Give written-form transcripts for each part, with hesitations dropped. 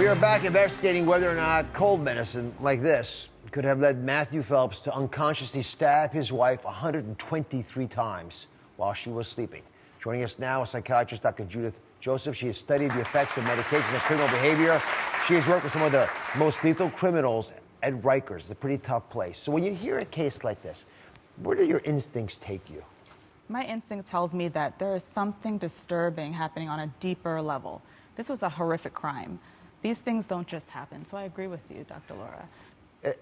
We are back investigating whether or not cold medicine like this could have led Matthew Phelps to unconsciously stab his wife 123 times while she was sleeping. Joining us now is psychiatrist Dr. Judith Joseph. She has studied the effects of medications on criminal behavior. She has worked with some of the most lethal criminals at Rikers. It's a pretty tough place. So when you hear a case like this, where do your instincts take you? My instinct tells me that there is something disturbing happening on a deeper level. This was a horrific crime. These things don't just happen. So I agree with you, Dr. Laura.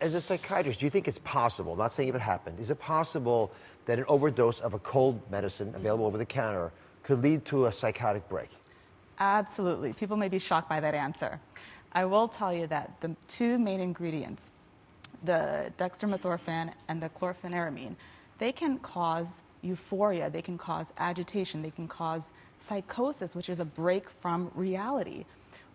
As a psychiatrist, do you think it's possible, I'm not saying if it happened, is it possible that an overdose of a cold medicine available over the counter could lead to a psychotic break? Absolutely. People may be shocked by that answer. I will tell you that the two main ingredients, the dextromethorphan and the chlorpheniramine, they can cause euphoria, they can cause agitation, they can cause psychosis, which is a break from reality.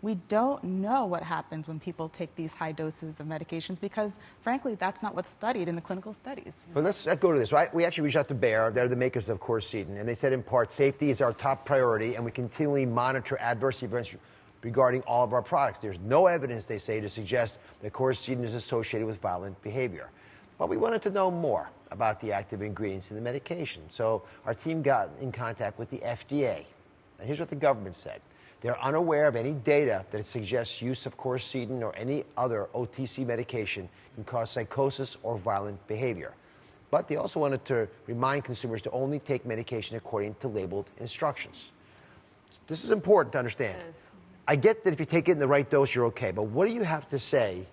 We don't know what happens when people take these high doses of medications because, frankly, that's not what's studied in the clinical studies. But let's go to this. Right? We actually reached out to Bayer. They're the makers of Quercetin, and they said in part, safety is our top priority, and we continually monitor adverse events regarding all of our products. There's no evidence, they say, to suggest that Quercetin is associated with violent behavior. But we wanted to know more about the active ingredients in the medication. So our team got in contact with the FDA. And here's what the government said. They're unaware of any data that suggests use of Quercetin or any other OTC medication can cause psychosis or violent behavior. But they also wanted to remind consumers to only take medication according to labeled instructions. This is important to understand. It is. I get that if you take it in the right dose, you're okay. But what do you have to say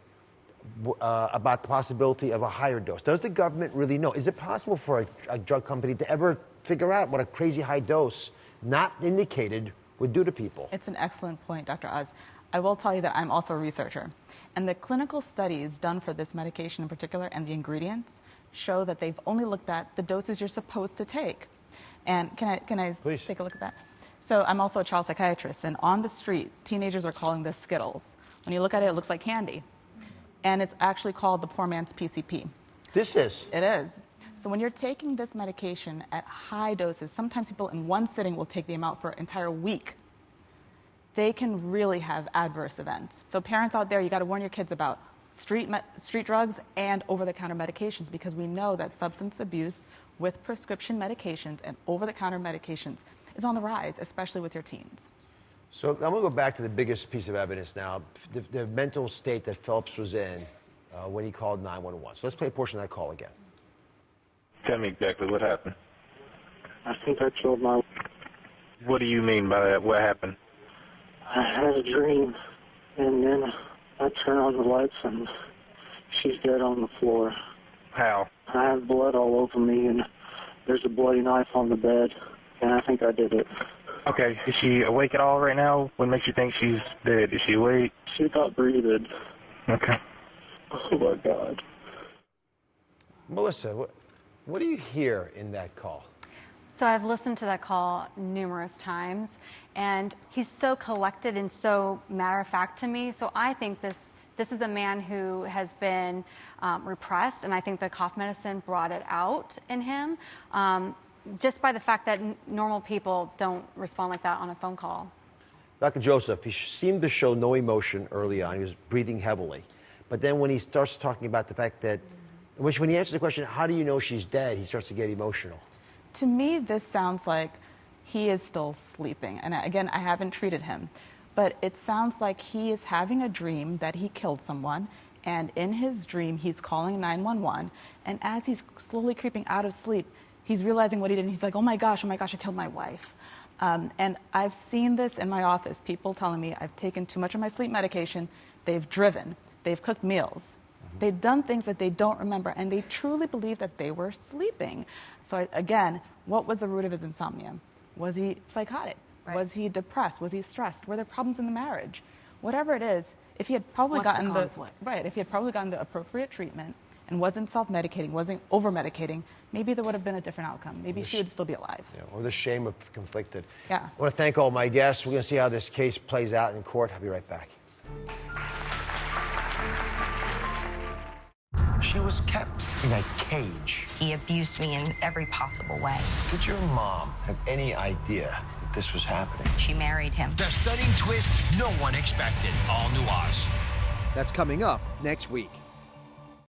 about the possibility of a higher dose? Does the government really know? Is it possible for a drug company to ever figure out what a crazy high dose, not indicated, would do to people? It's an excellent point, Dr. Oz. I will tell you that I'm also a researcher. And the clinical studies done for this medication in particular and the ingredients show that they've only looked at the doses you're supposed to take. And can I Please. take a look at that? So I'm also a child psychiatrist, and on the street, teenagers are calling this Skittles. When you look at it, it looks like candy. And it's actually called the poor man's PCP. This is. It is. So when you're taking this medication at high doses, sometimes people in one sitting will take the amount for an entire week. They can really have adverse events. So parents out there, you got to warn your kids about street drugs and over-the-counter medications, because we know that substance abuse with prescription medications and over-the-counter medications is on the rise, especially with your teens. So I'm going to go back to the biggest piece of evidence now, the mental state that Phelps was in when he called 911. So let's play a portion of that call again. Tell me exactly what happened. I think I killed my... What do you mean by that? What happened? I had a dream, and then I turn on the lights, and she's dead on the floor. How? I have blood all over me, and there's a bloody knife on the bed, and I think I did it. Okay, is she awake at all right now? What makes you think she's dead? Is she awake? She got breathed. Okay. Oh, my God. Melissa, what do you hear in that call? So I've listened to that call numerous times, and he's so collected and so matter-of-fact to me. So I think this is a man who has been repressed, and I think the cough medicine brought it out in him, just by the fact that normal people don't respond like that on a phone call. Dr. Joseph, he seemed to show no emotion early on. He was breathing heavily. But then when he starts talking about the fact that, when he answers the question, how do you know she's dead, he starts to get emotional. To me, this sounds like he is still sleeping. And again, I haven't treated him, but it sounds like he is having a dream that he killed someone, and in his dream, he's calling 911, and as he's slowly creeping out of sleep, he's realizing what he did, and he's like, oh my gosh, I killed my wife. And I've seen this in my office, people telling me I've taken too much of my sleep medication, they've driven, they've cooked meals, they've done things that they don't remember, and they truly believe that they were sleeping. So again, what was the root of his insomnia? Was he psychotic? Right. Was he depressed? Was he stressed? Were there problems in the marriage? Whatever it is, if he had probably gotten the appropriate treatment and wasn't self-medicating, wasn't over-medicating, maybe there would have been a different outcome. Maybe she would still be alive. Yeah, or the shame of conflicted. Yeah. I want to thank all my guests. We're going to see how this case plays out in court. I'll be right back. She was kept in a cage. He abused me in every possible way. Did your mom have any idea that this was happening. She married him. The stunning twist no one expected. All new Oz. That's coming up next week.